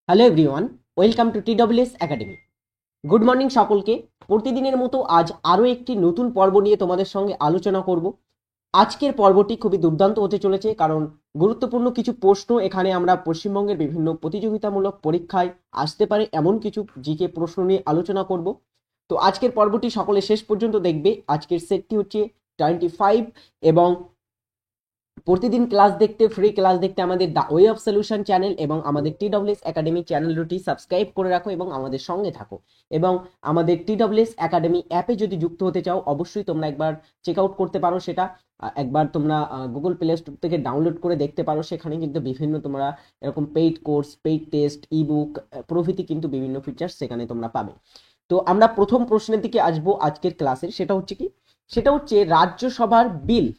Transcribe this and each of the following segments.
Hello everyone, welcome to TWS academy. Good morning সকলকে। প্রতিদিনের মতো আজ আরও একটি নতুন পর্ব নিয়ে তোমাদের সঙ্গে আলোচনা করব। আজকের পর্বটি খুবই দুর্দান্ত হতে চলেছে, কারণ গুরুত্বপূর্ণ কিছু প্রশ্ন এখানে আমরা পশ্চিমবঙ্গের বিভিন্ন প্রতিযোগিতামূলক পরীক্ষায় আসতে পারে এমন কিছু জিকে প্রশ্ন নিয়ে আলোচনা করব। তো আজকের পর্বটি সকলে শেষ পর্যন্ত দেখবে। আজকের সেটটি হচ্ছে 25 এবং প্রতিদিন ক্লাস দেখতে, ফ্রি ক্লাস দেখতে আমাদের the way of solution channel এবং আমাদের TWS একাডেমি চ্যানেল দুটি সাবস্ক্রাইব করে রাখো এবং আমাদের সঙ্গে থাকো। এবং আমাদের TWS একাডেমি অ্যাপে যদি যুক্ত হতে চাও, অবশ্যই তোমরা একবার চেক আউট করতে পারো সেটা। একবার তোমরা গুগল প্লে স্টোর থেকে ডাউনলোড করে দেখতে পারো। সেখানে কিন্তু বিভিন্ন তোমরা এরকম paid course, paid test, ebook প্রভৃতি কিন্তু বিভিন্ন ফিচার্স সেখানে তোমরা পাবে। তো আমরা প্রথম প্রশ্নের দিকে আসবো আজকের ক্লাসের। সেটা হচ্ছে কি? সেটা হচ্ছে রাজ্যসভার বিল,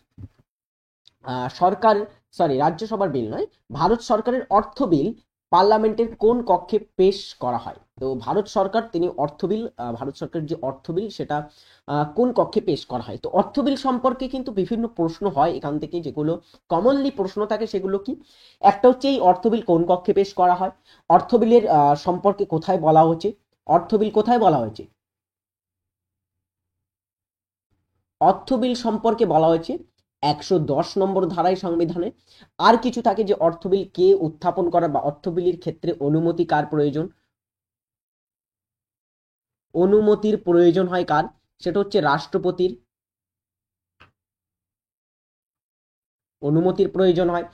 সরকার, সরি রাজ্যসভার বিল নয়, ভারত সরকারের অর্থ বিল পার্লামেন্টের কোন কক্ষে পেশ করা হয়? তো ভারত সরকার তিনি অর্থ বিল, ভারত সরকারের যে অর্থ বিল সেটা কোন কক্ষে পেশ করা হয়? তো অর্থ বিল সম্পর্কে কিন্তু বিভিন্ন প্রশ্ন হয় এখান থেকে, যেগুলো কমনলি প্রশ্ন থাকে সেগুলো কি? একটা হচ্ছে এই অর্থ বিল কোন কক্ষে পেশ করা হয়, অর্থ বিলের সম্পর্কে কোথায় বলা হয়েছে, অর্থ বিল কোথায় বলা হয়েছে, অর্থ বিল সম্পর্কে বলা হয়েছে 110 নম্বর ধারায় সংবিধানে। আর কিছু থাকে যে অর্থ বিল কে উত্থাপন করা বা অর্থ বিলের ক্ষেত্রে অনুমতি কার প্রয়োজন, অনুমতির প্রয়োজন হয় কার? সেটা হচ্ছে রাষ্ট্রপতির অনুমতির প্রয়োজন হয়।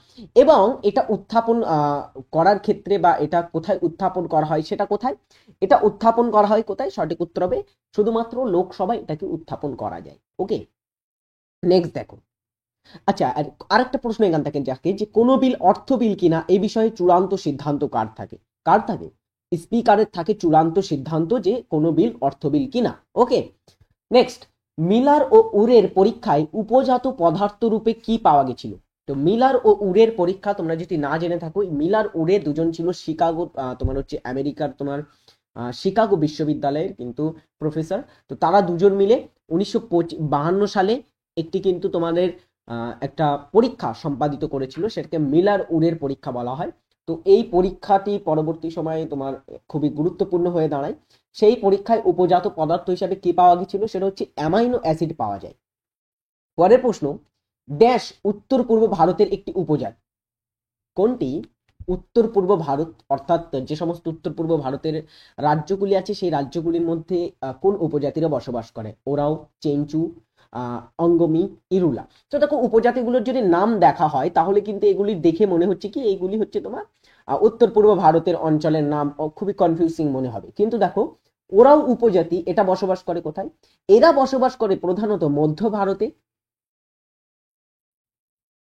এবং এটা উত্থাপন করার ক্ষেত্রে বা এটা কোথায় উত্থাপন করা হয়, সেটা কোথায়? এটা উত্থাপন করা হয় কোথায়? সঠিক উত্তর হবে শুধুমাত্র লোকসভায় এটাকে উত্থাপন করা যায়। ওকে, নেক্সট দেখো। আচ্ছা, আর আরেকটা প্রশ্ন এখান থেকে যাকে, যে কোনো বিল অর্থ বিল কিনা এই বিষয়ে চূড়ান্ত সিদ্ধান্ত কার থাকে? কার থাকে? স্পিকারের থাকে চূড়ান্ত সিদ্ধান্ত যে কোনো বিল অর্থ বিল কিনা। ওকে, নেক্সট। মিলার ও উরের পরীক্ষায় উপজাত পদার্থ রূপে কি পাওয়া গেছিল? তো মিলার ও উরের পরীক্ষা তোমরা যদি না জেনে থাকো, মিলার উরে দুজন ছিল শিকাগো, তোমার হচ্ছে আমেরিকার তোমার শিকাগো বিশ্ববিদ্যালয়ের কিন্তু প্রফেসর। তো তারা দুজন মিলে 1952 সালে একটি কিন্তু তোমাদের একটা পরীক্ষা সম্পাদিত করেছিল, সেটাকে মিলার উরের পরীক্ষা বলা হয়। তো এই পরীক্ষাটি পরবর্তী সময়ে তোমার খুবই গুরুত্বপূর্ণ হয়ে দাঁড়ায়। সেই পরীক্ষায় উপজাত পদার্থ হিসাবে কি পাওয়া গেছিল? সেটা হচ্ছে অ্যামাইনো অ্যাসিড পাওয়া যায়। পরের প্রশ্ন, ড্যাশ উত্তর পূর্ব ভারতের একটি উপজাতি। কোনটি? উত্তর পূর্ব ভারত, অর্থাৎ যে সমস্ত উত্তর পূর্ব ভারতের রাজ্যগুলি আছে সেই রাজ্যগুলির মধ্যে কোন উপজাতিরা বসবাস করে? ওরাও, চেঞ্চু, অঙ্গমি, ইরুলা। তো দেখো, উপজাতিগুলোর যদি নাম দেখা হয় তাহলে কিন্তু এগুলি দেখে মনে হচ্ছে কি এইগুলি হচ্ছে তোমার উত্তর পূর্ব ভারতের অঞ্চলের নাম, খুবই কনফিউজিং মনে হবে। কিন্তু দেখো, ওরাও উপজাতি, এটা বসবাস করে কোথায়? এরা বসবাস করে প্রধানত মধ্য ভারতে,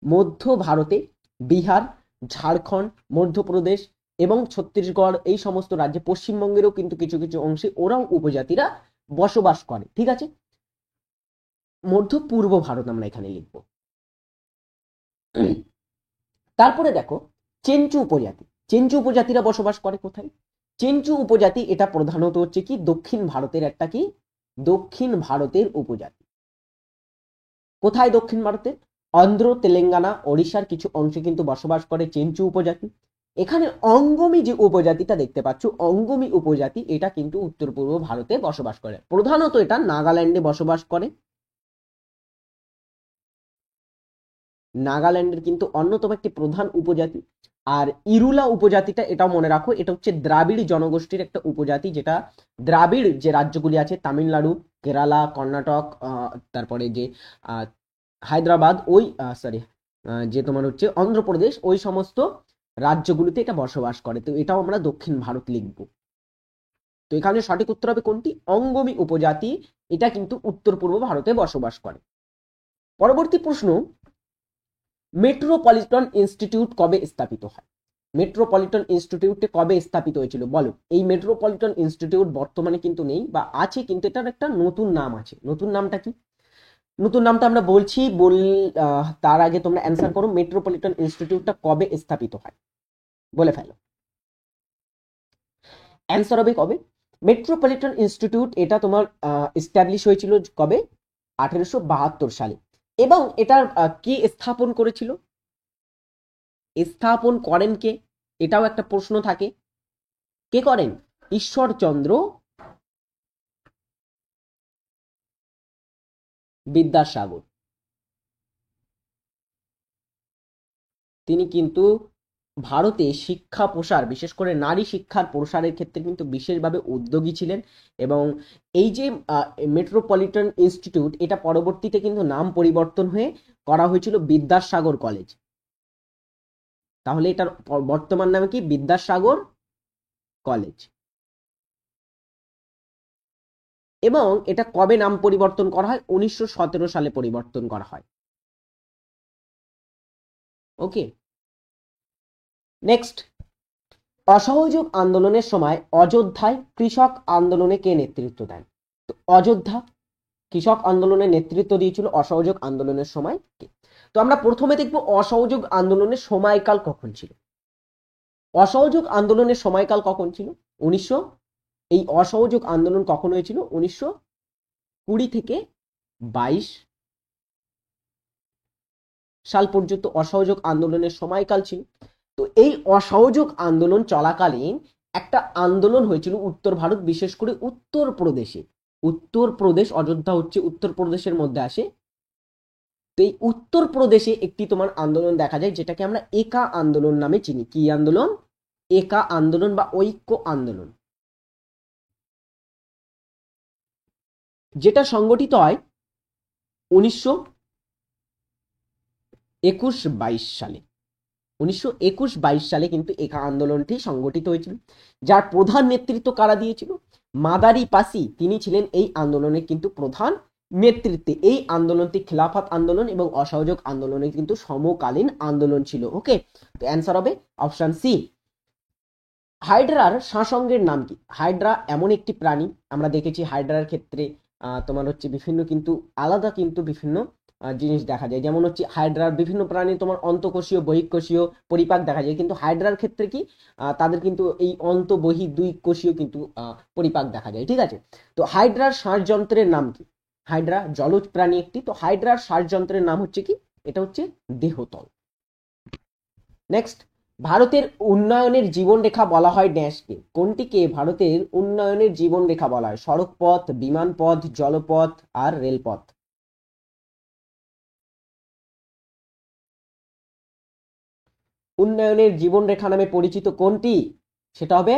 মধ্য ভারতে, বিহার, ঝাড়খণ্ড, মধ্যপ্রদেশ এবং ছত্তিশগড়, এই সমস্ত রাজ্যে, পশ্চিমবঙ্গেরও কিন্তু কিছু কিছু অংশে ওরাও উপজাতিরা বসবাস করে। ঠিক আছে, মধ্য পূর্ব ভারত আমরা এখানে লিখব। তারপরে দেখো, চেঞ্চু উপজাতি, চেঞ্চু উপজাতিরা বসবাস করে কোথায়? চেঞ্চু উপজাতি এটা প্রধানত হচ্ছে কি দক্ষিণ ভারতের একটা কি, দক্ষিণ ভারতের উপজাতি। কোথায় দক্ষিণ ভারতের? অন্ধ্র, তেলেঙ্গানা, ওড়িশার কিছু অংশে কিন্তু বসবাস করে চেঞ্চু উপজাতি। এখানে অঙ্গমি যে উপজাতিটা দেখতে পাচ্ছ, অঙ্গমি উপজাতি, এটা কিন্তু উত্তর পূর্ব ভারতে বসবাস করে, প্রধানত এটা নাগাল্যান্ডে বসবাস করে। নাগাল্যান্ডের কিন্তু অন্যতম একটি প্রধান উপজাতি। আর ইরুলা উপজাতিটা, এটাও মনে রাখো, এটা হচ্ছে দ্রাবিড় জনগোষ্ঠীর একটা উপজাতি, যেটা দ্রাবিড় যে রাজ্যগুলি আছে, তামিলনাড়ু, কেরালা, কর্ণাটক, তারপরে যে হায়দ্রাবাদ, ওই সরি যে তোমার হচ্ছে অন্ধ্রপ্রদেশ, ওই সমস্ত রাজ্যগুলিতে এটা বসবাস করে। তো এটাও আমরা দক্ষিণ ভারত লিখব। তো এখানে সঠিক উত্তর হবে কোনটি? অঙ্গমি উপজাতি, এটা কিন্তু উত্তর পূর্ব ভারতে বসবাস করে। পরবর্তী প্রশ্ন, মেট্রোপলিটন ইনস্টিটিউট কবে স্থাপিত হয়? মেট্রোপলিটন ইনস্টিটিউটে কবে স্থাপিত হয়েছিল বলো? এই মেট্রোপলিটন ইনস্টিটিউট বর্তমানে কিন্তু নেই, বা আছে কিন্তু এটার একটা নতুন নাম আছে। নতুন নামটা কি? নতুন নামটা আমরা বলছি, তার আগে তোমরা অ্যান্সার করো, মেট্রোপলিটন ইনস্টিটিউটটা কবে স্থাপিত হয়? বলে ফেলো। অ্যান্সার হবে কবে? মেট্রোপলিটন ইনস্টিটিউট এটা তোমার এস্টাবলিশ হয়েছিল কবে? 1872 সালে। এবং এটার কে স্থাপন করেছিল? স্থাপন করেন কে? এটাও একটা প্রশ্ন থাকে। কে করেন? ঈশ্বরচন্দ্র বিদ্যাসাগর। তিনি কিন্তু ভারতে শিক্ষা প্রসার, বিশেষ করে নারী শিক্ষার প্রসারের ক্ষেত্রে কিন্তু বিশেষভাবে উদ্যোগী ছিলেন। এবং এই যে মেট্রোপলিটন ইনস্টিটিউট, এটা পরবর্তীতে কিন্তু নাম পরিবর্তন হয়ে করা হয়েছিল বিদ্যাসাগর কলেজ। তাহলে এটার বর্তমান নাম কি? বিদ্যাসাগর কলেজ। এবং এটা কবে নাম পরিবর্তন করা হয়? 1917 সালে পরিবর্তন করা হয়। ওকে, নেক্সট, অসহযোগ আন্দোলনের সময় অযোধ্যায় কৃষক আন্দোলনে কে নেতৃত্ব দেন? তো অযোধ্যা কৃষক আন্দোলনের নেতৃত্ব দিয়েছিল অসহযোগ আন্দোলনের সময় কে? তো আমরা প্রথমে দেখব অসহযোগ আন্দোলনের সময়কাল কখন ছিল। অসহযোগ আন্দোলনের সময়কাল কখন ছিল? এই অসহযোগ আন্দোলন কখন হয়েছিল? 1920 থেকে 22 সাল পর্যন্ত অসহযোগ আন্দোলনের সময়কাল ছিল। তো এই অসহযোগ আন্দোলন চলাকালীন একটা আন্দোলন হয়েছিল উত্তর ভারত, বিশেষ করে উত্তরপ্রদেশে। উত্তরপ্রদেশ, অযোধ্যা হচ্ছে উত্তরপ্রদেশের মধ্যে আসে। তো এই উত্তরপ্রদেশে একটি তোমার আন্দোলন দেখা যায়, যেটাকে আমরা একা আন্দোলন নামে চিনি। কি আন্দোলন? একা আন্দোলন বা ঐক্য আন্দোলন, যেটা সংগঠিত হয় 1921-22 সালে। 1921-22 সালে কিন্তু একা আন্দোলনটি সংগঠিত হয়েছিল, যার প্রধান নেতৃত্ব কারা দিয়েছিল? মাদারি পাসি, তিনি ছিলেন এই আন্দোলনের কিন্তু প্রধান নেতৃত্বে। এই আন্দোলনটি খিলাফত আন্দোলন এবং অসহযোগ আন্দোলনের কিন্তু সমকালীন আন্দোলন ছিল। ওকে, তো অ্যান্সার হবে অপশন সি। হাইড্রার শাসঙ্গের নাম কি? হাইড্রা এমন একটি প্রাণী, আমরা দেখেছি হাইড্রার ক্ষেত্রে তোমার হচ্ছে বিভিন্ন কিন্তু আলাদা কিন্তু বিভিন্ন জিনিস দেখা যায়। যেমন হচ্ছে হাইড্রার বিভিন্ন প্রাণী তোমার অন্তঃকোষীয় বহিঃকোষীয় পরিপাক দেখা যায়, কিন্তু হাইড্রার ক্ষেত্রে কি তাদের কিন্তু এই অন্ত বহি দুই কোষীয় কিন্তু পরিপাক দেখা যায়। ঠিক আছে, তো হাইড্রার শ্বাসযন্ত্রের নাম কি? হাইড্রা জলজ প্রাণী একটি, তো হাইড্রার শ্বাসযন্ত্রের নাম হচ্ছে কি? এটা হচ্ছে দেহতল। নেক্সট, ভারতের উন্নয়নের জীবনরেখা বলা হয় ড্যাশকে? কোনটিকে ভারতের উন্নয়নের জীবনরেখা বলা হয়? সড়ক পথ, বিমান পথ, জলপথ আর রেলপথ। উন্নয়নের জীবনরেখা নামে পরিচিত কোনটি? সেটা হবে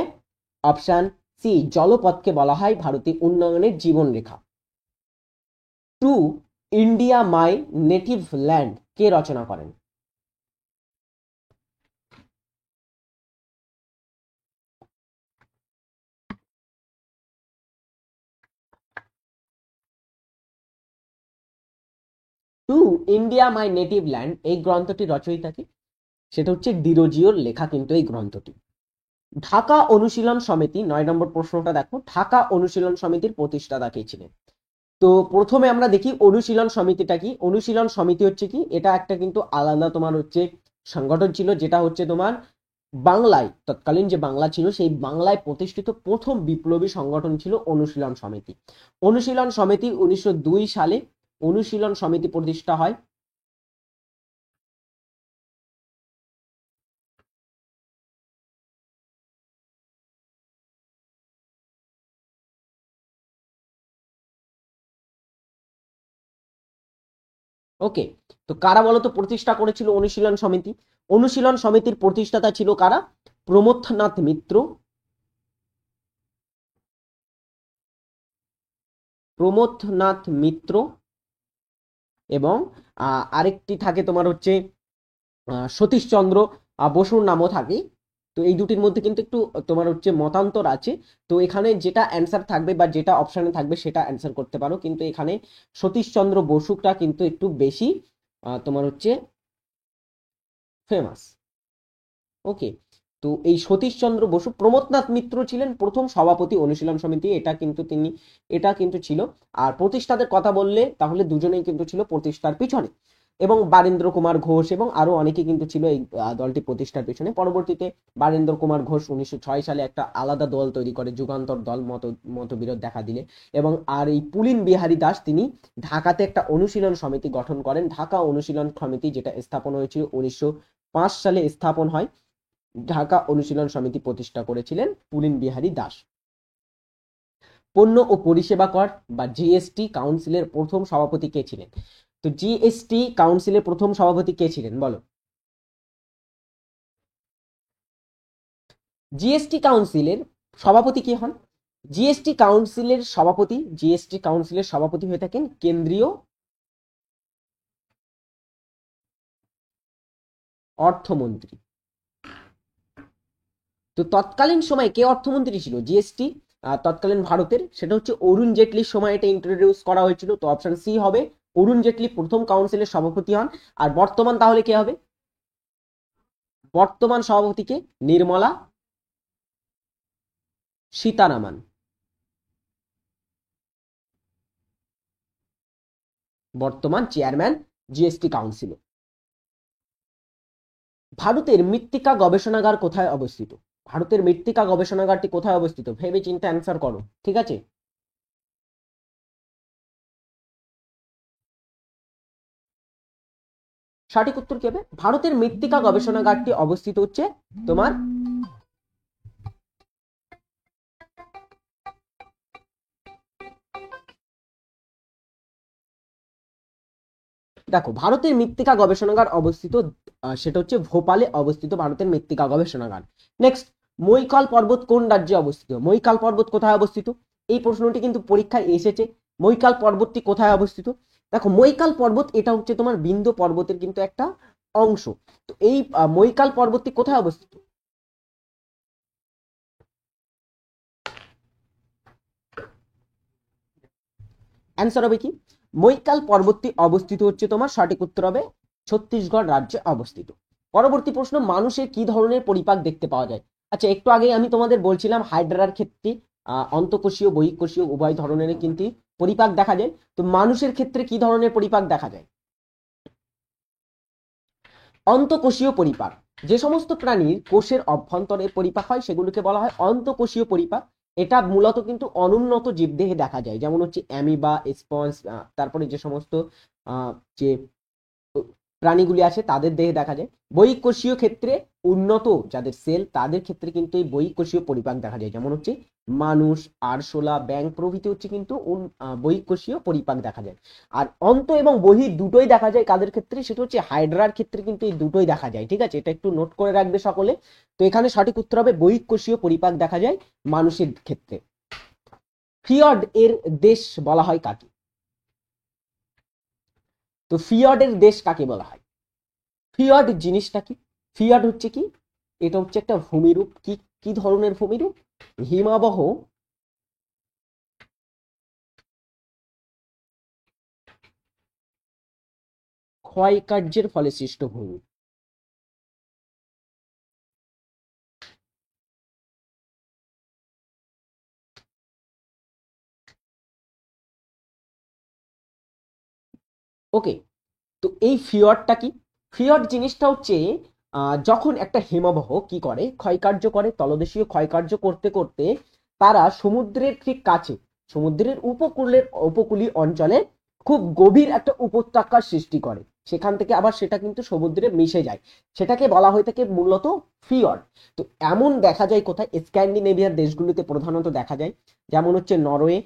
অপশন সি, জলপথকে বলা হয় ভারতের উন্নয়নের জীবনরেখা। To India my native land কে রচনা করেন? To India my native land, এই গ্রন্থটি রচয়িতা কি? সেটা হচ্ছে ডিরোজিওর লেখা কিন্তু এই গ্রন্থটি। ঢাকা অনুশীলন সমিতি, 9 নম্বর প্রশ্নটা দেখো, ঢাকা অনুশীলন সমিতির প্রতিষ্ঠাতা কে ছিলেন? তো প্রথমে আমরা দেখি অনুশীলন সমিতিটা কি। অনুশীলন সমিতি হচ্ছে কি? এটা একটা কিন্তু আলাদা তোমার হচ্ছে সংগঠন ছিল, যেটা হচ্ছে তোমার বাংলায়, তৎকালীন যে বাংলা ছিল সেই বাংলায় প্রতিষ্ঠিত প্রথম বিপ্লবী সংগঠন ছিল অনুশীলন সমিতি। অনুশীলন সমিতি 1902 সালে অনুশীলন সমিতি প্রতিষ্ঠা হয়। ওকে, তো কারা বলতো প্রতিষ্ঠা করেছিল অনুশীলন সমিতি? অনুশীলন সমিতির প্রতিষ্ঠাতা ছিল কারা? প্রমথনাথ মিত্র, প্রমথনাথ মিত্র এবং আরেকটি থাকে তোমার হচ্ছে সতীশচন্দ্র বসুর নামও থাকে। তো এই দুটির মধ্যে কিন্তু একটু তোমার হচ্ছে মতান্তর আছে। তো এখানে যেটা অ্যান্সার থাকবে বা যেটা অপশানে থাকবে সেটা অ্যান্সার করতে পারো, কিন্তু এখানে সতীশচন্দ্র বসুটা কিন্তু একটু বেশি তোমার হচ্ছে ফেমাস। ওকে, তো এই সতীশচন্দ্র বসু, প্রমথনাথ মিত্র ছিলেন প্রথম সভাপতি অনুশীলন সমিতি, এটা কিন্তু ছিল। আর প্রতিষ্ঠাদের কথা বললে তাহলে দুজনেই কিন্তু ছিল প্রতিষ্ঠার পিছনে, এবং বারীন্দ্র কুমার ঘোষ এবং আরো অনেকে কিন্তু ছিল এই দলটি প্রতিষ্ঠার পিছনে। পরবর্তীতে বারীন্দ্র কুমার ঘোষ 1906 সালে একটা আলাদা দল তৈরি করে, যুগান্তর দল, মতবিরোধ দেখা দিলে। এবং আর এই পুলিন বিহারী দাস তিনি ঢাকাতে একটা অনুশীলন সমিতি গঠন করেন, ঢাকা অনুশীলন সমিতি, যেটা স্থাপন হয়েছিল 1905 সালে স্থাপন হয়। ঢাকা অনুশীলন সমিতি প্রতিষ্ঠা করেছিলেন পুলিন বিহারী দাস। পণ্য ও পরিষেবা কর বা জিএসটি কাউন্সিলের প্রথম সভাপতি কে ছিলেন? তো জিএসটি কাউন্সিলের প্রথম সভাপতি কে ছিলেন বলো? জিএসটি কাউন্সিলের সভাপতি কে হন? জিএসটি কাউন্সিলের সভাপতি হয়ে থাকেন কেন্দ্রীয় অর্থমন্ত্রী। তো তৎকালীন সময় কে অর্থমন্ত্রী ছিল জিএসটি তৎকালীন ভারতের? সেটা হচ্ছে অরুণ জেটলির সময় এটা ইন্ট্রোডিউস করা হয়েছিল। তো অপশন সি হবে, অরুণ জেটলি প্রথম কাউন্সিলের সভাপতি হন। আর বর্তমান তাহলে কে হবে? বর্তমান সভাপতিকে নির্মলা সীতারামন। বর্তমান চেয়ারম্যান জিএসটি কাউন্সিল। ভারতের মৃত্তিকা গবেষণাগার কোথায় অবস্থিত? ভারতের মৃত্তিকা গবেষণাগারটি কোথায় অবস্থিত? ভেবে চিন্তে অ্যান্সার করো, ঠিক আছে? সঠিক উত্তর কি হবে? ভারতের মৃত্তিকা গবেষণাগারটি অবস্থিত হচ্ছে তোমার দেখো, ভারতের মৃত্তিকা গবেষণাগার অবস্থিত সেটা হচ্ছে ভোপালে অবস্থিত ভারতের মৃত্তিকা গবেষণাগার। নেক্সট, মৈকাল পর্বত কোন রাজ্যে অবস্থিত? মৈকাল পর্বত কোথায় অবস্থিত? এই প্রশ্নটি কিন্তু পরীক্ষায় এসেছে। মৈকাল পর্বতটি কোথায় অবস্থিত? দেখো, মৈকাল পর্বত এটা হচ্ছে তোমার বিন্ধ্য পর্বতের কিন্তু একটা অংশ। তো এই মৈকাল পর্বতটি কোথায় অবস্থিত? অ্যান্সার হবে কি? মৈকাল পর্বতটি অবস্থিত হচ্ছে তোমার, সঠিক উত্তর হবে ছত্তিশগড় রাজ্যে অবস্থিত। পরবর্তী প্রশ্ন, মানুষের কি ধরনের পরিপাক দেখতে পাওয়া যায়? আচ্ছা, একটু আগে আমি তোমাদের বলছিলাম হাইড্রার ক্ষেত্রে অন্তঃকোষীয় বহিঃকোষীয় উভয় ধরনের কিন্তু পরিপাক দেখা যায়। তো মানুষের ক্ষেত্রে কি ধরনের পরিপাক দেখা যায়? অন্তঃকোষীয় পরিপাক। যে সমস্ত প্রাণীর কোষের অভ্যন্তরে পরিপাক হয় সেগুলোকে বলা হয় অন্তঃকোষীয় পরিপাক। এটা মূলত কিন্তু অনুন্নত জীবদেহে দেখা যায়, যেমন হচ্ছে অ্যামিবা, স্পঞ্জ, তারপরে যে সমস্ত যে প্রাণীগুলি আছে তাদের দেহে দেখা যায়। বহিঃকোষীয় ক্ষেত্রে উন্নত যাদের সেল তাদের ক্ষেত্রে কিন্তু এই বহিঃকোষীয় পরিপাক দেখা যায়, যেমন হচ্ছে মানুষ, আরশোলা, ব্যাঙ প্রভৃতি হচ্ছে কিন্তু বহিঃকোষীয় পরিপাক দেখা যায়। আর অন্ত এবং বহি দুটোই দেখা যায় কাদের ক্ষেত্রে? সেটা হচ্ছে হাইড্রার ক্ষেত্রে কিন্তু এই দুটোই দেখা যায়, ঠিক আছে? এটা একটু নোট করে রাখবে সকলে। তো এখানে সঠিক উত্তর হবে বহিঃকোষীয় পরিপাক দেখা যায় মানুষের ক্ষেত্রে। ফিয়র্ড এর দেশ বলা হয় কাকে? তো ফিয়র্ডের দেশ কাকে বলা হয়? ফিয়র্ড জিনিসটা কি? ফিয়র্ড হচ্ছে কি? এটা হচ্ছে একটা ভূমিরূপ। কি কি ধরনের ভূমিরূপ? হিমাবহ ক্ষয়কার্যের ফলে সৃষ্ট ভূমি। ওকে, তো এই ফিয়র্ডটা কি? ফিয়র্ড জিনিসটা হচ্ছে যখন একটা হিমবাহ কি করে, ক্ষয়কার্য করে, তলদেশীয় ক্ষয়কার্য করতে করতে তারা সমুদ্রের ঠিক কাছে, সমুদ্রের উপকূলীয় অঞ্চলে খুব গভীর একটা উপত্যকার সৃষ্টি করে, সেখান থেকে আবার সেটা কিন্তু সমুদ্রে মিশে যায়, সেটাকে বলা হয়ে থাকে মূলত ফিয়র্ড। তো এমন দেখা যায় কোথায়? স্ক্যান্ডিনেভিয়ার দেশগুলিতে প্রধানত দেখা যায়, যেমন হচ্ছে নরওয়ে,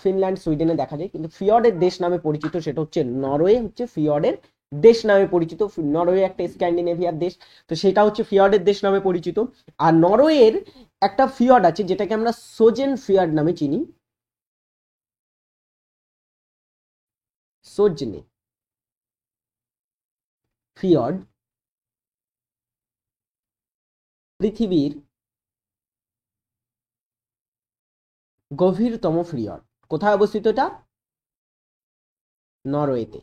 ফিনল্যান্ড, সুইডেনে দেখা যায়। কিন্তু ফিয়র্ডের দেশ নামে পরিচিত সেটা হচ্ছে নরওয়ে, হচ্ছে ফিয়র্ডের দেশ নামে পরিচিত। নরওয়ে একটা স্ক্যান্ডিনেভিয়ার দেশ, তো সেটা হচ্ছে ফিয়র্ডের দেশ নামে পরিচিত। আর নরওয়ের একটা ফিয়র্ড আছে যেটাকে আমরা সোজেন ফিয়র্ড নামে চিনি। সোজনে ফিয়র্ড পৃথিবীর গভীরতম ফিয়র্ড। কোথায় অবস্থিত এটা? নরওয়েতে।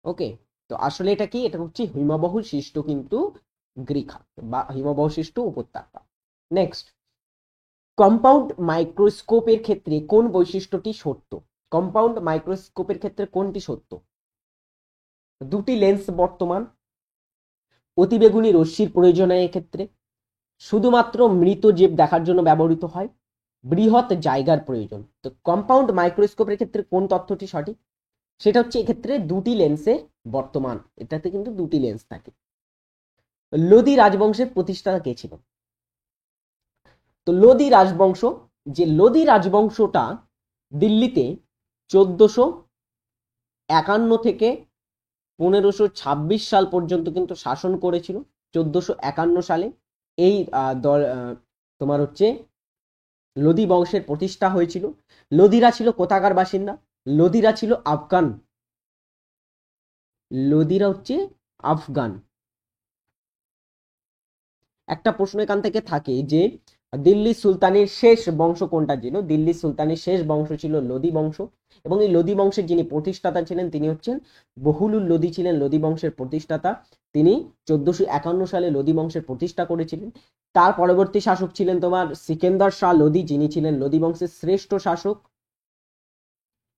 ওকে, তো আসলে এটা কি? এটা হচ্ছে হিমবাহ সৃষ্ট কিন্তু গ্রীখা বা হিমবাহ সৃষ্ট উপত্যকা। নেক্সট, কম্পাউন্ড মাইক্রোস্কোপের ক্ষেত্রে কোন বৈশিষ্ট্যটি সত্য? কম্পাউন্ড মাইক্রোস্কোপের ক্ষেত্রে কোনটি সত্য? দুটি লেন্স বর্তমান, অতিবেগুনি রশ্মির প্রয়োজন হয় এক্ষেত্রে, শুধুমাত্র মৃত জীব দেখার জন্য ব্যবহৃত হয়, বৃহৎ জায়গার প্রয়োজন। তো কম্পাউন্ড মাইক্রোস্কোপের ক্ষেত্রে কোন তথ্যটি সঠিক? সেটা হচ্ছে এক্ষেত্রে দুটি লেন্সের বর্তমান, এটাতে কিন্তু দুটি লেন্স থাকে। লোদি রাজবংশের প্রতিষ্ঠাতা কে ছিল? তো লোদি রাজবংশ, যে লোদি রাজবংশটা দিল্লিতে 1451 থেকে 1526 সাল পর্যন্ত কিন্তু শাসন করেছিল। 1451 সালে এই তোমার হচ্ছে লোদি বংশের প্রতিষ্ঠা হয়েছিল। লোদিরা ছিল কোথাকার বাসিন্দা? লোদিরা ছিল আফগান। লোদিরা হচ্ছে আফগান। একটা প্রশ্ন এখান থেকে থাকে যে দিল্লি সুলতানের শেষ বংশ কোনটা ছিল? দিল্লি সুলতানের শেষ বংশ ছিল লোদি বংশ, এবং এই লোদি বংশের যিনি প্রতিষ্ঠাতা ছিলেন তিনি হচ্ছেন বহুলুল লোদি ছিলেন লোদি বংশের প্রতিষ্ঠাতা। তিনি 1451 সালে লোদি বংশের প্রতিষ্ঠা করেছিলেন। তার পরবর্তী শাসক ছিলেন তোমার সিকেন্দার শাহ লোদি, যিনি ছিলেন লোদি বংশের শ্রেষ্ঠ শাসক।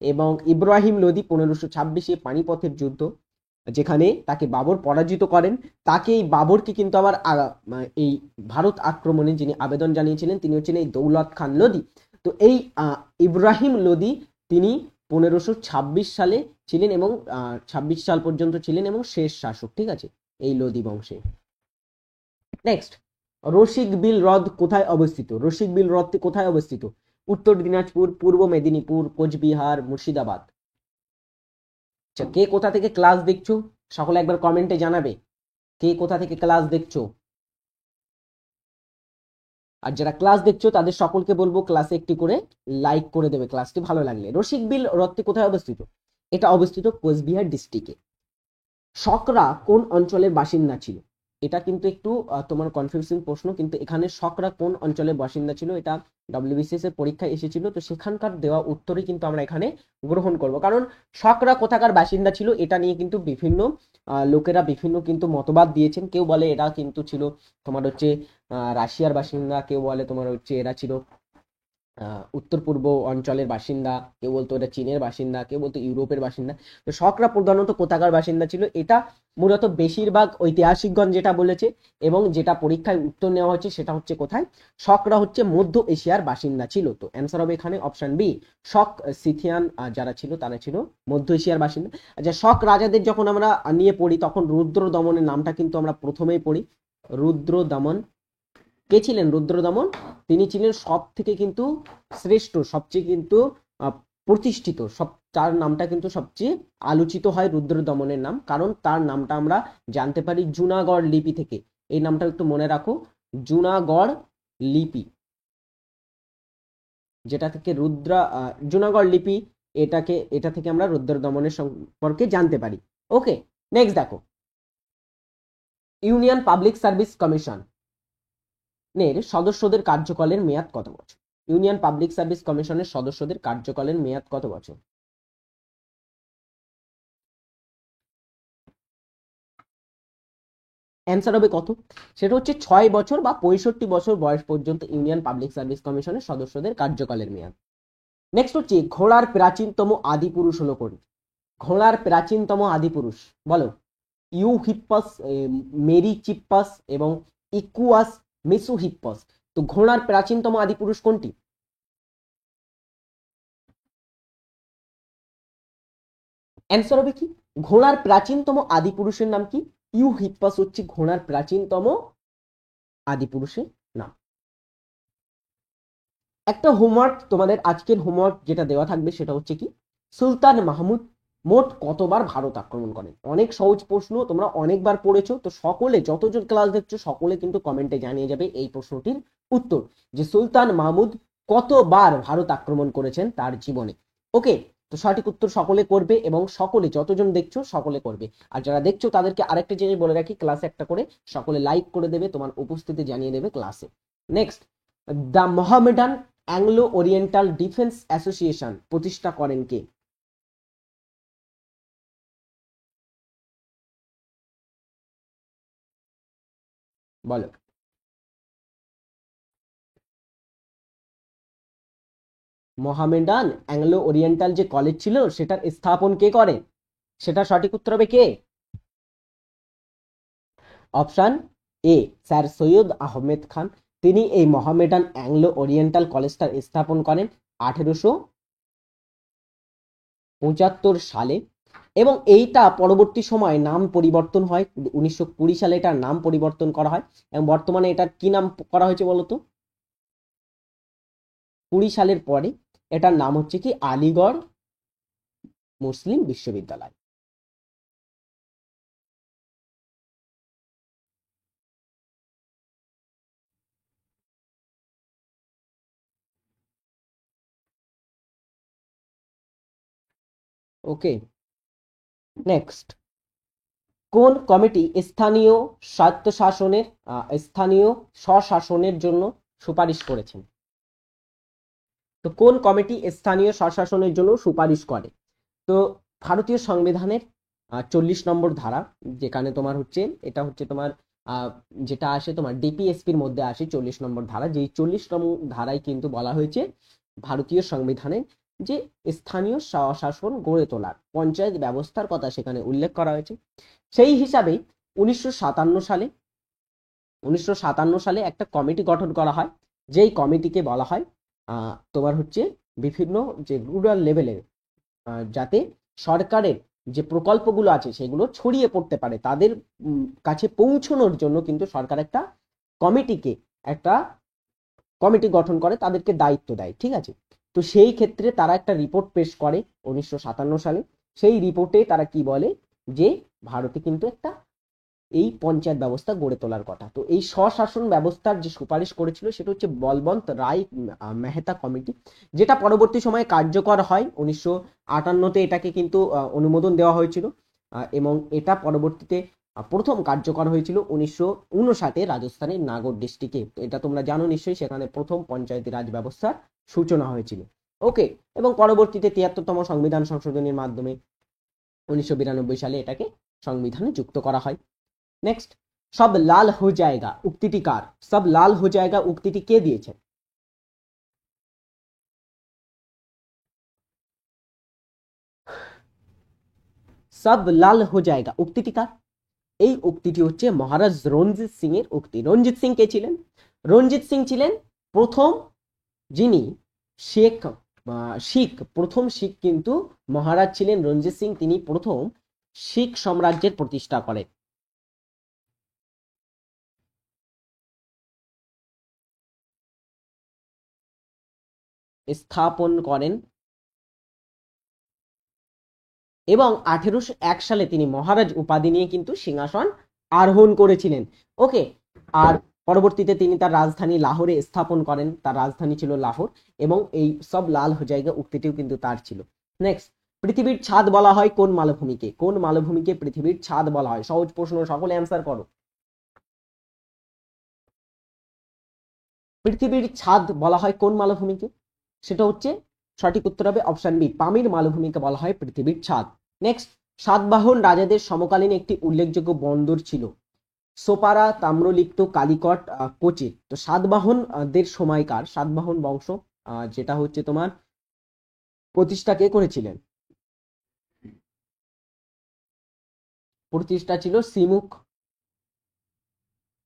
এবং ইব্রাহিম লোদি 1526-এ পানিপথের যুদ্ধ, যেখানে তাকে বাবর পরাজিত করেন, তাকে এই বাবরকে কিন্তু আবার এই ভারত আক্রমণে যিনি আবেদন জানিয়েছিলেন তিনি হচ্ছেন এই দৌলত খান লোদি। তো এই ইব্রাহিম লোদি তিনি 1526 সালে ছিলেন এবং 26 সাল পর্যন্ত ছিলেন এবং শেষ শাসক, ঠিক আছে, এই লোদি বংশে। নেক্সট, রসিক বিল হ্রদ কোথায় অবস্থিত? রসিক বিল হ্রদটি কোথায় অবস্থিত? উত্তর দিনাজপুর, পূর্ব মেদিনীপুর, কোচবিহার, মুর্শিদাবাদ। আচ্ছা, কে কোথা থেকে ক্লাস দেখছো সকলে একবার কমেন্টে জানাবে কে কোথা থেকে ক্লাস দেখছো। আর যারা ক্লাস দেখছো তাদের সকলকে বলবো ক্লাসে একটি করে লাইক করে দেবে ক্লাসটি ভালো লাগলে। রসিক বিল হ্রদটি কোথায় অবস্থিত? এটা অবস্থিত কোচবিহার ডিস্ট্রিক্টে। শকরা কোন অঞ্চলের বাসিন্দা ছিল? এটা কিন্তু একটু তোমার কনফিউজিং প্রশ্ন, কিন্তু এখানে শকরা কোন অঞ্চলের বাসিন্দা ছিল এটা ডব্লিউবিসিএস এর পরীক্ষায় এসেছিল, তো সেখানকার দেওয়া উত্তরই কিন্তু আমরা এখানে গ্রহণ করব। কারণ শকরা কোথাকার বাসিন্দা ছিল এটা নিয়ে কিন্তু বিভিন্ন লোকেরা বিভিন্ন কিন্তু মতবাদ দিয়েছেন। কেউ বলে এরা কিন্তু ছিল তোমার হচ্ছে রাশিয়ার বাসিন্দা, কেউ বলে তোমার হচ্ছে এরা ছিল উত্তর পূর্ব অঞ্চলের বাসিন্দা, কেউ বলতো এটা চীনের বাসিন্দা, কেউ বলতো ইউরোপের বাসিন্দা। তো শকরা প্রধানত কোথাকার বাসিন্দা ছিল? এটা মূলত বেশিরভাগ ঐতিহাসিকগণ যেটা বলেছে এবং যেটা পরীক্ষায় উত্তর নেওয়া হচ্ছে সেটা হচ্ছে কোথায়, শকরা হচ্ছে মধ্য এশিয়ার বাসিন্দা ছিল। তো অ্যান্সার হবে এখানে অপশন বি, শক সিথিয়ান যারা ছিল তারা ছিল মধ্য এশিয়ার বাসিন্দা। আচ্ছা, শক রাজাদের যখন আমরা নিয়ে পড়ি তখন রুদ্র দমনের নামটা কিন্তু আমরা প্রথমেই পড়ি। রুদ্র দমন কে ছিলেন? রুদ্র দমন তিনি ছিলেন সব থেকে কিন্তু শ্রেষ্ঠ, সবচেয়ে কিন্তু প্রতিষ্ঠিত, তার নামটা কিন্তু সবচেয়ে আলোচিত হয় রুদ্র দমনের নাম, কারণ তার নামটা আমরা জানতে পারি জুনাগড় লিপি থেকে। এই নামটা একটু মনে রাখো, জুনাগড় লিপি, যেটা থেকে জুনাগড় লিপি, এটা থেকে আমরা রুদ্র দমনের সম্পর্কে জানতে পারি। ওকে, নেক্সট দেখো, ইউনিয়ন পাবলিক সার্ভিস কমিশন এর সদস্যদের কার্যকালের মেয়াদ কত বছর? ইউনিয়ন পাবলিক সার্ভিস কমিশনের সদস্যদের কার্যকালের মেয়াদ কত বছর? অ্যান্সার হবে কত? সেটা হচ্ছে 6 বছর বা 65 বছর বয়স পর্যন্ত ইউনিয়ন পাবলিক সার্ভিস কমিশনের সদস্যদের কার্যকালের মেয়াদ। নেক্সট হচ্ছে ঘোড়ার প্রাচীনতম আদি পুরুষ হলো কোন? ঘোড়ার প্রাচীনতম আদি পুরুষ বলো। ইউহিপ্পাস, মেরিচিপ্পাস এবং ইকুয়াস মেসোহিপ্পাস। তো ঘোড়ার প্রাচীনতম আদি পুরুষ কোনটি? অ্যান্সার হবে কি? ঘোড়ার প্রাচীনতম আদি পুরুষের নাম কি? ইউহিপ্পাস হচ্ছে ঘোড়ার প্রাচীনতম আদি পুরুষের নাম। একটা হোমওয়ার্ক তোমাদের আজকের হোমওয়ার্ক যেটা দেওয়া থাকবে সেটা হচ্ছে কি, সুলতান মাহমুদ মোট কতবার ভারত আক্রমণ করেন? অনেক সহজ প্রশ্ন, তোমরা অনেকবার পড়েছো, তো সকলে যতজন ক্লাস দেখছো সকলে কিন্তু কমেন্টে জানিয়ে যাবে এই প্রশ্নটির উত্তর, যে সুলতান মাহমুদ কতবার ভারত আক্রমণ করেছেন তার জীবনে। ওকে, তো সঠিক উত্তর সকলে করবে এবং সকলে যতজন দেখছো সকলে করবে। আর যারা দেখছো তাদেরকে আরেকটা জিনিস বলে রাখি, ক্লাসে একটা করে সকলে লাইক করে দেবে, তোমার উপস্থিতি জানিয়ে দেবে ক্লাসে। Next, the Mohammedan Anglo Oriental Defence Association প্রতিষ্ঠা করেন কে? বলো। মোহামেডান অ্যাংলো ওরিয়েন্টাল যে কলেজ ছিল সেটার স্থাপন কে করে? সেটা সঠিক উত্তর হবে কে? Option A, sir Syed Ahmed Khan. তিনি এই মোহামেডান অ্যাংলো ওরিয়েন্টাল কলেজটার স্থাপন করেন 1875 সালে এবং এইটা পরবর্তী সময়ে নাম পরিবর্তন হয়, 1920 সালে এটার নাম পরিবর্তন করা হয় এবং বর্তমানে এটার কি নাম করা হয়েছে বলতো? 20 সালের পরে এটার নাম হচ্ছে কি আলিগড় মুসলিম বিশ্ববিদ্যালয়। ওকে, নেক্সট, কোন কমিটি স্থানীয় স্বশাসনের জন্য সুপারিশ করেছেন? তো কোন কমিটি স্থানীয় স্বশাসনের জন্য সুপারিশ করে? তো ভারতীয় সংবিধানের 40 নম্বর ধারা, যেখানে তোমার হচ্ছে এটা হচ্ছে তোমার যেটা আসে তোমার ডিপিএসপির মধ্যে আসে 40 নম্বর ধারা, যেই 40 নম্বর ধারায় কিন্তু বলা হয়েছে ভারতীয় সংবিধানের যে স্থানীয় স্বশাসন গড়ে তোলার পঞ্চায়েত ব্যবস্থার কথা সেখানে উল্লেখ করা হয়েছে। সেই হিসাবে 1957 সালে একটা কমিটি গঠন করা হয়, যেই কমিটিকে বলা হয় তোমার হচ্ছে বিভিন্ন যে রুরাল লেভেলের, যাতে সরকারের যে প্রকল্পগুলো আছে সেগুলো ছড়িয়ে পড়তে পারে, তাদের কাছে পৌঁছানোর জন্য কিন্তু সরকার একটা কমিটি গঠন করে, তাদেরকে দায়িত্ব দেয়, ঠিক আছে। তো সেই ক্ষেত্রে তারা একটা রিপোর্ট পেশ করে 1957 সালে। সেই রিপোর্টে তারা কি বলে যে ভারতে কিন্তু একটা এই পঞ্চায়েত ব্যবস্থা গড়ে তোলার কথা। তো এই স্বশাসন ব্যবস্থার যে সুপারিশ করেছিল সেটা হচ্ছে বলবন্ত রায় মেহতা কমিটি, যেটা পরবর্তী সময়ে কার্যকর হয়। 1958-তে এটাকে কিন্তু অনুমোদন দেওয়া হয়েছিল এবং এটা পরবর্তীতে প্রথম কার্যকর হয়েছিল 1959-এ রাজস্থানের নাগর ডিস্ট্রিক্টে। তো এটা তোমরা জানো নিশ্চয়ই, সেখানে প্রথম পঞ্চায়েতি রাজ ব্যবস্থার সূচনা হয়েছিল। ওকে, এবং পরবর্তীতে 73তম সংবিধান সংশোধনের মাধ্যমে 1992 সালে এটাকে সংবিধানে যুক্ত করা হয়। নেক্সট, সব লাল হো জায়গা উক্তিটি কার? সব লাল হো জায়গা উক্তিটি কে দিয়েছেন? সব লাল হো জায়গা উক্তিটি কার? এই উক্তিটি হচ্ছে মহারাজ রঞ্জিত সিং এর উক্তি। রঞ্জিত সিং কে ছিলেন? রঞ্জিত সিং ছিলেন প্রথম যিনি শেখ শিখ, প্রথম শিখ কিন্তু মহারাজ ছিলেন রঞ্জিত সিং। তিনি প্রথম শিখ সাম্রাজ্যের প্রতিষ্ঠা করেন। স্থাপন করেন এবং 1801 সালে তিনি মহারাজ উপাধি নিয়ে কিন্তু সিংহাসন আরোহণ করেছিলেন। ওকে, আর পরবর্তীতে তিনি তার রাজধানী লাহোরে স্থাপন করেন। তার রাজধানী ছিল লাহোর এবং এই সব লাল হো জায়গা উক্তিটিও কিন্তু তার ছিল। নেক্সট, পৃথিবীর ছাদ বলা হয় কোন মালভূমিকে? কোন মালভূমিকে পৃথিবীর ছাদ বলা হয়? সহজ প্রশ্ন, সকলে অ্যান্সার করো। পৃথিবীর ছাদ বলা হয় কোন মালভূমিকে? সেটা হচ্ছে সঠিক উত্তর হবে অপশন বি, পামির মালভূমিকে বলা হয় পৃথিবীর ছাদ। নেক্সট, সাতবাহন রাজাদের সমকালীন একটি উল্লেখযোগ্য বন্দর ছিল সোপারা, তাম্রলিপ্ত, কালিকট, কোচিন। তো সাতবাহন দের সময়কার সাতবাহন বংশ যেটা হচ্ছে তোমার প্রতিষ্ঠা কে করেছিলেন? প্রতিষ্ঠা ছিল সিমুক।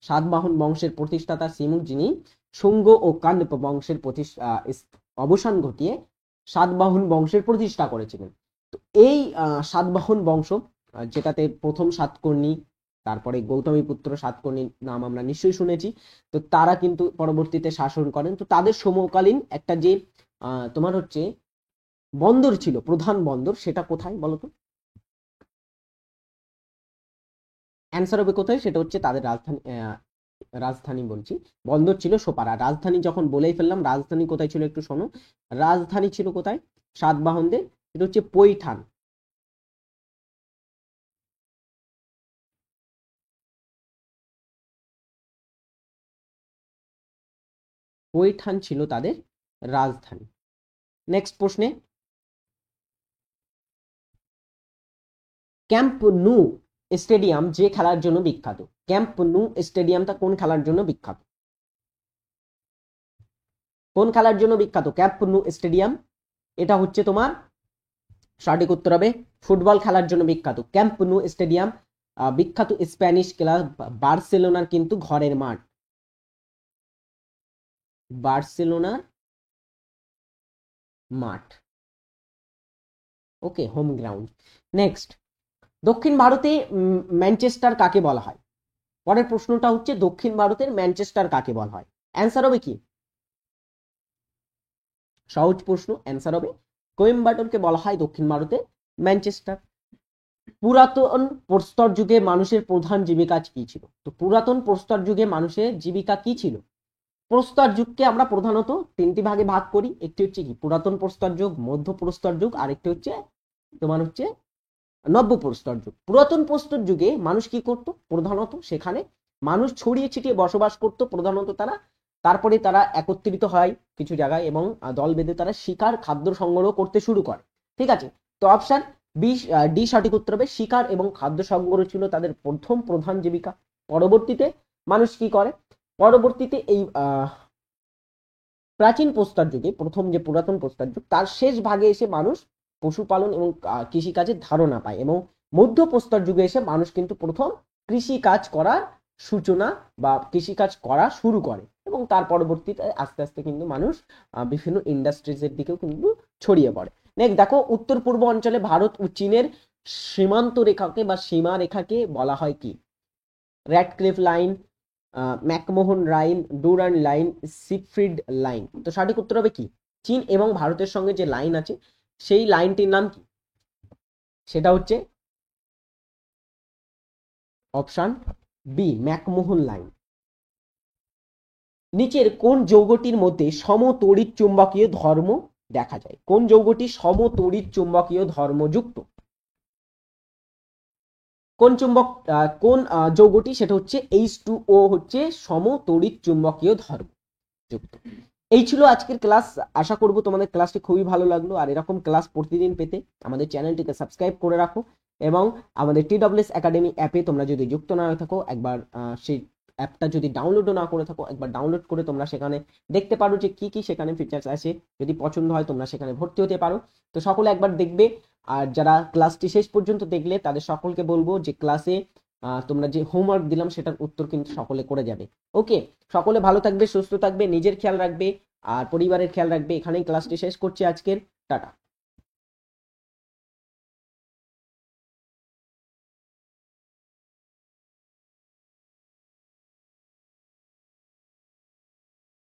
সাতবাহন বংশের প্রতিষ্ঠাতা সিমুক, যিনি শুঙ্গ ও কান্ব বংশের অবসান ঘটিয়ে সাতবাহন বংশের প্রতিষ্ঠা করেছিলেন। তো এই সাতবাহন বংশ, যেটাতে প্রথম সাতকর্ণী, তারপরে গৌতমীপুত্র সাতকর্ণীর নাম আমরা নিশ্চয়ই শুনেছি। তো তারা কিন্তু পরবর্তীতে শাসন করেন। তো তাদের সমকালীন একটা যে তোমার হচ্ছে বন্দর ছিল, প্রধান বন্দর, সেটা কোথায় বলতো? অ্যান্সার হবে কোথায়? সেটা হচ্ছে তাদের রাজধানী বলছি, বন্দর ছিল সোপারা। রাজধানী যখন বলেই ফেললাম, রাজধানী কোথায় ছিল একটু শোনো। রাজধানী ছিল কোথায় সাতবাহনদের? এটা হচ্ছে পৈঠান। পৈঠান ছিল তাদের রাজধানী। নেক্সট প্রশ্নে, ক্যাম্প নু স্টেডিয়াম যে খেলার জন্য বিখ্যাত, ক্যাম্প নু স্টেডিয়ামটা কোন খেলার জন্য বিখ্যাত? কোন খেলার জন্য বিখ্যাত ক্যাম্প নু স্টেডিয়াম? এটা হচ্ছে তোমার সঠিক উত্তর হবে ফুটবল খেলার জন্য বিখ্যাত। ক্যাম্প নু স্টেডিয়াম বিখ্যাত স্প্যানিশ ক্লাব বার্সেলোনার কিন্তু ঘরের মাঠ, বার্সেলোনার মাঠ। ওকে, হোম গ্রাউন্ড। নেক্সট, দক্ষিণ ভারতে ম্যানচেস্টার কাকে বলা হয়? পরের প্রশ্নটা হচ্ছে দক্ষিণ ভারতের ম্যানচেস্টার কাকে বলা হয়? অ্যান্সার হবে কি? সহজ প্রশ্ন, অ্যান্সার হবে কোয়েম্বাটোরকে বলা হয় দক্ষিণ ভারতের ম্যানচেস্টার। পুরাতন প্রস্তর যুগে মানুষের প্রধান জীবিকা কি ছিল? তো পুরাতন প্রস্তর যুগে মানুষের জীবিকা কি ছিল? প্রস্তর যুগকে আমরা প্রধানত তিনটি ভাগে ভাগ করি। একটি হচ্ছে কি পুরাতন প্রস্তর যুগ, মধ্য প্রস্তর যুগ, আরেকটি হচ্ছে তোমার হচ্ছে নব্য প্রস্তর যুগ। পুরাতন প্রস্তর যুগে মানুষ কি করত? প্রধানত সেখানে মানুষ ছড়িয়ে ছিটিয়ে বসবাস করত প্রধানত তারা। তারপরে তারা একত্রিত হয় কিছু জায়গায় এবং দল বেঁধে তারা শিকার খাদ্য সংগ্রহ করতে শুরু করে। ঠিক আছে, তো অপশন ডি সঠিক উত্তর হবে। শিকার এবং খাদ্য সংগ্রহ ছিল তাদের প্রথম প্রধান জীবিকা। পরবর্তীতে মানুষ কি করে? পরবর্তীতে এই প্রাচীন প্রস্তর যুগে, প্রথম যে পুরাতন প্রস্তর যুগ, তার শেষ ভাগে এসে মানুষ পশুপালন এবং কৃষিকাজের ধারণা পায় এবং মধ্য প্রস্তর যুগে এসে মানুষ কিন্তু প্রথম কৃষি কাজ করার সূচনা বা কৃষিকাজ করা শুরু করে এবং তার পরবর্তীতে আস্তে আস্তে কিন্তু মানুষ বিভিন্ন ইন্ডাস্ট্রিজের দিকেও কিন্তু ছড়িয়ে পড়ে। নেক্সট দেখো, উত্তর পূর্ব অঞ্চলে ভারত ও চীনের সীমান্ত রেখাকে বা সীমা রেখাকে বলা হয় কি? Radcliffe line, McMahon line, Durand line, Siegfried line. তো সঠিক উত্তর হবে কি? চীন এবং ভারতের সঙ্গে যে লাইন আছে সেই লাইনটির নাম কি? সেটা হচ্ছে অপশন বি, ম্যাকমোহন লাইন। নিচের কোন যৌগটির মধ্যে সমতড়িৎ চুম্বকীয় ধর্ম দেখা যায়? কোন যৌগটি সমতড়িৎ চুম্বকীয় ধর্মযুক্ত? কোন চুম্বক কোন যৌগটি? সেটা হচ্ছে H2O, হচ্ছে সমতড়িৎ চুম্বকীয় ধর্ম যুক্ত। এই ছিল আজকের ক্লাস। আশা করব তোমাদের ক্লাসটি খুবই ভালো লাগলো। আর এরকম ক্লাস প্রতিদিন পেতে আমাদের চ্যানেলটিকে সাবস্ক্রাইব করে রাখো এবং আমাদের TWS একাডেমি অ্যাপে তোমরা যদি যুক্ত না হয়ে থাকো, একবার সেই অ্যাপটা যদি ডাউনলোডও না করে থাকো, একবার ডাউনলোড করে তোমরা সেখানে দেখতে পারো যে কি কি সেখানে ফিচার্স আছে। যদি পছন্দ হয় তোমরা সেখানে ভর্তি হতে পারো। তো সকলে একবার দেখবে। আর যারা ক্লাসটি শেষ পর্যন্ত দেখলে তাদের সকলকে বলবো যে ক্লাসে তোমরা যে হোমওয়ার্ক দিলাম সেটার উত্তর কিন্তু সকলে করে যাবে। ওকে, সকলে ভালো থাকবে, সুস্থ থাকবে, নিজের খেয়াল রাখবে আর পরিবারের খেয়াল রাখবে। এখানেই ক্লাসটি শেষ করছি আজকের। টাটা।